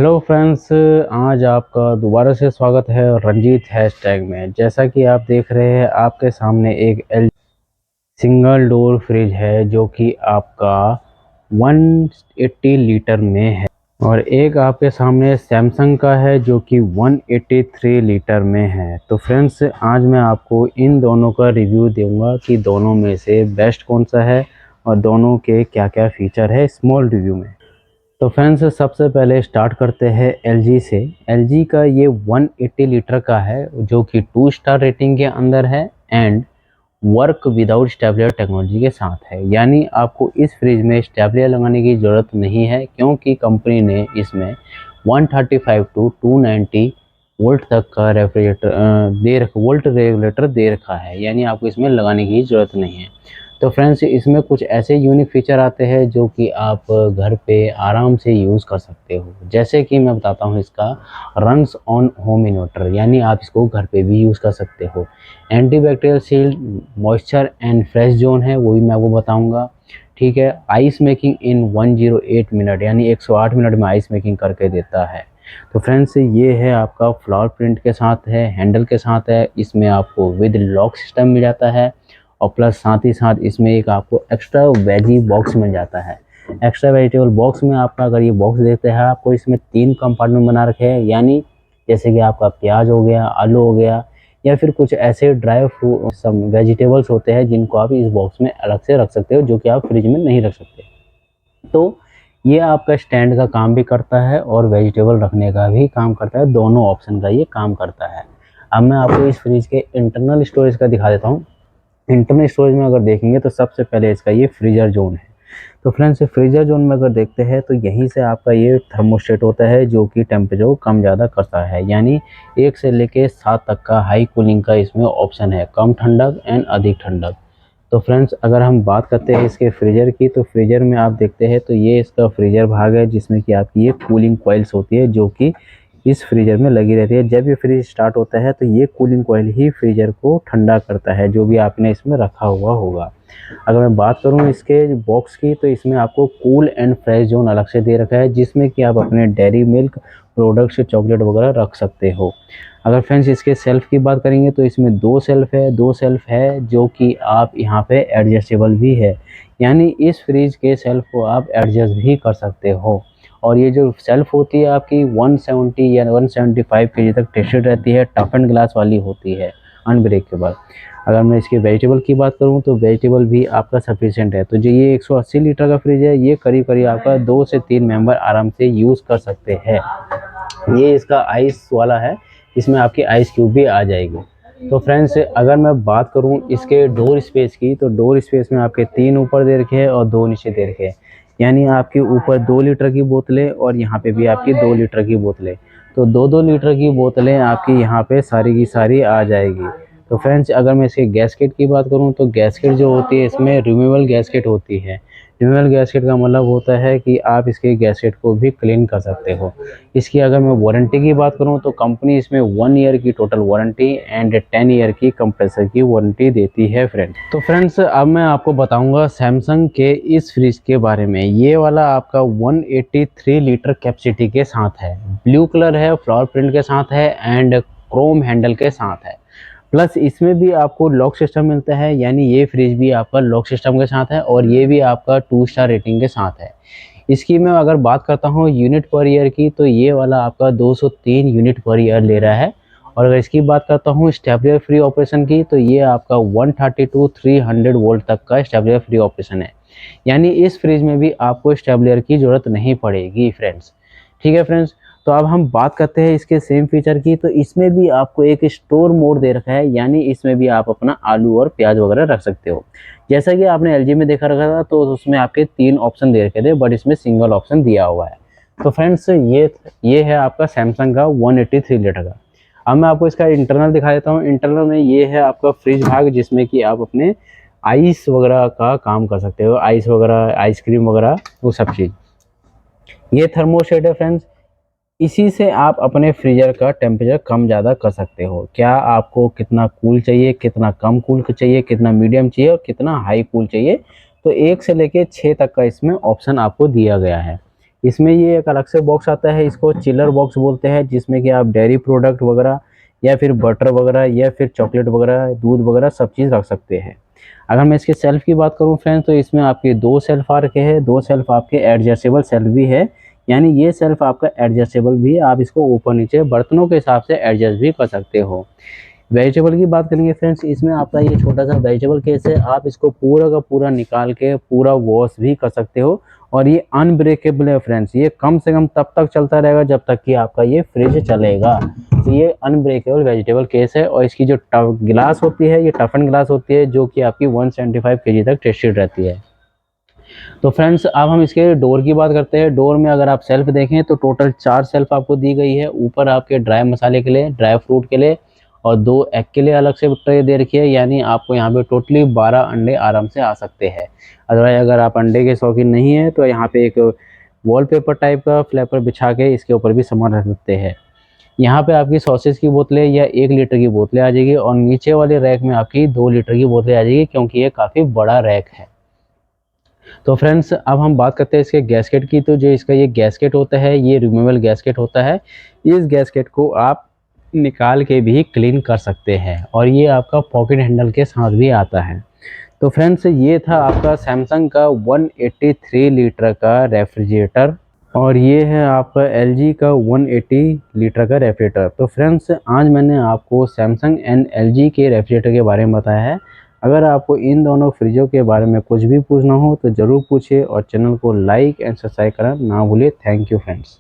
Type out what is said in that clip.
Hello friends, आज आपका दोबारा से स्वागत है रंजीत हैशटैग में। जैसा कि आप देख रहे हैं, आपके सामने एक एल सिंगल डोर फ्रिज है जो कि आपका 180 लीटर में है, और एक आपके सामने सैमसंग का है जो कि 183 लीटर में है। तो फ्रेंड्स, आज मैं आपको इन दोनों का रिव्यू दूंगा कि दोनों में से बेस्ट कौन सा है और दोनों के क्या क्या फीचर है स्मॉल रिव्यू में। तो फ्रेंड्स, सबसे पहले स्टार्ट करते हैं एलजी से। एलजी का ये 180 लीटर का है जो कि 2 स्टार रेटिंग के अंदर है and work without stabiliser technology के साथ है। यानी आपको इस फ्रिज में स्टेबलाइजर लगाने की ज़रूरत नहीं है, क्योंकि कंपनी ने इसमें 135 टू 290 वोल्ट तक का वोल्ट रेगुलेटर दे रखा है। यानी आपको इसमें लगाने की ज़रूरत नहीं है। तो फ्रेंड्स, इसमें कुछ ऐसे यूनिक फीचर आते हैं जो कि आप घर पे आराम से यूज़ कर सकते हो। जैसे कि मैं बताता हूँ, इसका रन्स ऑन होम इन्वर्टर, यानी आप इसको घर पे भी यूज़ कर सकते हो। Antibacterial sealed moisture and fresh zone है, वो भी मैं आपको बताऊँगा। ठीक है। आइस मेकिंग इन 108 मिनट, यानी 108 मिनट में आइस मेकिंग करके देता है। तो फ्रेंड्स, ये है आपका फ्लावर प्रिंट के साथ है, हैंडल के साथ है। इसमें आपको विद लॉक सिस्टम मिल जाता है, और प्लस साथ ही साथ इसमें एक आपको एक्स्ट्रा वेजी बॉक्स मिल जाता है। एक्स्ट्रा वेजिटेबल बॉक्स में आपका अगर ये बॉक्स देखते हैं, आपको इसमें 3 कंपार्टमेंट बना रखे हैं। यानी जैसे कि आपका प्याज हो गया, आलू हो गया, या फिर कुछ ऐसे ड्राई फ्रूट सम वेजिटेबल्स होते हैं जिनको आप इस बॉक्स में अलग से रख सकते हो, जो कि आप फ्रिज में नहीं रख सकते। तो ये आपका स्टैंड का काम भी करता है और वेजिटेबल रखने का भी काम करता है। दोनों ऑप्शन का ये काम करता है। अब मैं आपको इस फ्रिज के इंटरनल स्टोरेज का दिखा देता हूँ। इंटरनल स्टोरेज में अगर देखेंगे तो सबसे पहले इसका ये फ्रीजर जोन है। तो फ्रेंड्स, फ्रीजर जोन में अगर देखते हैं तो यहीं से आपका ये थर्मोस्टेट होता है जो कि टेम्परेचर को कम ज़्यादा करता है। यानी 1 से लेके 7 तक का हाई कूलिंग का इसमें ऑप्शन है, कम ठंडक एंड अधिक ठंडक। तो फ्रेंड्स, अगर हम बात करते हैं इसके फ्रीजर की, तो फ्रीजर में आप देखते हैं तो ये इसका फ्रीजर भाग है, जिसमें कि आपकी ये कूलिंग कॉइल्स होती है जो कि इस फ्रीजर में लगी रहती है। जब ये फ्रिज स्टार्ट होता है तो ये कूलिंग कॉइल ही फ्रीजर को ठंडा करता है, जो भी आपने इसमें रखा हुआ होगा। अगर मैं बात करूं इसके बॉक्स की, तो इसमें आपको कूल एंड फ्रेश जोन अलग से दे रखा है, जिसमें कि आप अपने डेयरी मिल्क प्रोडक्ट्स, चॉकलेट वगैरह रख सकते हो। अगर फ्रेंड्स इसके सेल्फ की बात करेंगे तो इसमें 2 सेल्फ है जो कि आप यहाँ पे एडजस्टेबल भी है। यानी इस फ्रिज के सेल्फ को आप एडजस्ट भी कर सकते हो। और ये जो सेल्फ होती है आपकी 170 या 175 केजी तक टेस्टेड रहती है, टफ एंड ग्लास वाली होती है अनब्रेकेबल। अगर मैं इसके वेजिटेबल की बात करूं तो वेजिटेबल भी आपका सफिशिएंट है। तो जो ये 180 लीटर का फ्रिज है, ये करीब करीब आपका 2 से 3 मेंबर आराम से यूज़ कर सकते हैं। ये इसका आइस वाला है, इसमें आपकी आइस क्यूब भी आ जाएगी। तो फ्रेंड्स, अगर मैं बात करूं इसके डोर स्पेस की, तो डोर स्पेस में आपके 3 ऊपर दे रखे हैं और 2 नीचे दे रखे हैं। यानी आपके ऊपर 2 लीटर की बोतलें और यहाँ पे भी आपकी 2 लीटर की बोतलें। तो 2-2 लीटर की बोतलें आपकी यहाँ पे सारी की सारी आ जाएगी। तो फ्रेंड्स, अगर मैं इसके गैसकेट की बात करूँ तो गैसकेट जो होती है इसमें रिमूवेबल गैसकेट होती है। रिमूवेबल गैसकेट का मतलब होता है कि आप इसके गैसकेट को भी क्लीन कर सकते हो। इसकी अगर मैं वारंटी की बात करूं तो कंपनी इसमें 1 ईयर की टोटल वारंटी एंड 10 ईयर की कंप्रेसर की वारंटी देती है फ्रेंड। तो फ्रेंड्स, अब मैं आपको बताऊंगा सैमसंग के इस फ्रिज के बारे में। ये वाला आपका 183 लीटर कैपेसिटी के साथ है, ब्लू कलर है, फ्लावर प्रिंट के साथ है एंड क्रोम हैंडल के साथ है। प्लस इसमें भी आपको लॉक सिस्टम मिलता है, यानी ये फ्रिज भी आपका लॉक सिस्टम के साथ है और ये भी आपका 2 स्टार रेटिंग के साथ है। इसकी मैं अगर बात करता हूँ यूनिट पर ईयर की, तो ये वाला आपका 203 यूनिट पर ईयर ले रहा है। और अगर इसकी बात करता हूँ स्टेबलाइजर फ्री ऑपरेशन की, तो ये आपका 130 टू 300 वोल्ट तक का स्टेबलाइजर फ्री ऑपरेशन है। यानी इस फ्रिज में भी आपको स्टेबलाइजर की ज़रूरत नहीं पड़ेगी फ्रेंड्स। ठीक है फ्रेंड्स, तो अब हम बात करते हैं इसके सेम फीचर की। तो इसमें भी आपको एक स्टोर मोड दे रखा है, यानी इसमें भी आप अपना आलू और प्याज वगैरह रख सकते हो। जैसा कि आपने एलजी में देखा रखा था, तो उसमें आपके 3 ऑप्शन दे रखे थे, बट इसमें सिंगल ऑप्शन दिया हुआ है। तो फ्रेंड्स, ये है आपका सैमसंग का 183 लीटर का। अब मैं आपको इसका इंटरनल दिखा देता हूँ। इंटरनल में ये है आपका फ्रिज भाग, जिसमें कि आप अपने आइस वगैरह का काम कर सकते हो, आइस वगैरह, आइसक्रीम वगैरह, वो सब चीज़। ये थर्मोस्टेट है फ्रेंड्स, इसी से आप अपने फ्रीजर का टेम्परेचर कम ज़्यादा कर सकते हो। क्या आपको कितना कूल चाहिए, कितना कम कूल चाहिए, कितना मीडियम चाहिए और कितना हाई कूल चाहिए, तो 1 से लेके 6 तक का इसमें ऑप्शन आपको दिया गया है। इसमें ये एक अलग से बॉक्स आता है, इसको चिलर बॉक्स बोलते हैं, जिसमें कि आप डेयरी प्रोडक्ट वगैरह या फिर बटर वगैरह या फिर चॉकलेट वगैरह, दूध वगैरह सब चीज़ रख सकते हैं। अगर मैं इसके सेल्फ की बात करूं फ्रेंड्स, तो इसमें आपके 2 सेल्फ आ रखे हैं, 2 सेल्फ आपके एडजस्टेबल सेल्फ भी है, यानी ये सेल्फ आपका एडजस्टेबल भी है, आप इसको ऊपर नीचे बर्तनों के हिसाब से एडजस्ट भी कर सकते हो। वेजिटेबल की बात करेंगे फ्रेंड्स, इसमें आपका ये छोटा सा वेजिटेबल केस है, आप इसको पूरा का पूरा निकाल के पूरा वॉश भी कर सकते हो, और ये अनब्रेकेबल है फ्रेंड्स, ये कम से कम तब तक चलता रहेगा जब तक कि आपका ये फ्रिज चलेगा। तो ये अनब्रेकेबल वेजिटेबल केस है, और इसकी जो गिलास होती है, ये टफन गिलास होती है, जो कि आपकी 175 kg तक टेस्टेड रहती है। तो फ्रेंड्स अब हम इसके डोर की बात करते हैं। डोर में अगर आप सेल्फ देखें तो टोटल 4 सेल्फ आपको दी गई है। ऊपर आपके ड्राई मसाले के लिए, ड्राई फ्रूट के लिए, और 2 एग के लिए अलग से ट्रे दे रखी है, यानी आपको यहाँ पे टोटली 12 अंडे आराम से आ सकते हैं। अदरवाइज अगर आप अंडे के शौकीन नहीं है तो यहाँ पे एक वॉलपेपर टाइप का फ्लैपर बिछा के इसके ऊपर भी सामान रख सकते हैं। यहाँ पे आपकी सॉसेज की बोतलें या 1 लीटर की बोतलें आ जाएगी, और नीचे वाले रैक में आपकी 2 लीटर की बोतलें आ जाएगी, क्योंकि ये काफ़ी बड़ा रैक है। तो फ्रेंड्स अब हम बात करते हैं इसके गैस्केट की। तो जो इसका ये गैस्केट होता है, ये रिमूवेबल गैस्केट होता है। इस गैस्केट को आप निकाल के भी क्लीन कर सकते हैं, और ये आपका पॉकेट हैंडल के साथ भी आता है। तो फ्रेंड्स ये था आपका सैमसंग का 183 लीटर का रेफ्रिजरेटर, और ये है आपका एलजी का 180 लीटर का रेफ्रिजरेटर। तो फ्रेंड्स आज मैंने आपको सैमसंग एंड एलजी के रेफ्रिजरेटर के बारे में बताया है। अगर आपको इन दोनों फ्रिजों के बारे में कुछ भी पूछना हो तो ज़रूर पूछिए, और चैनल को लाइक एंड सब्सक्राइब करना ना भूलिए। Thank you friends.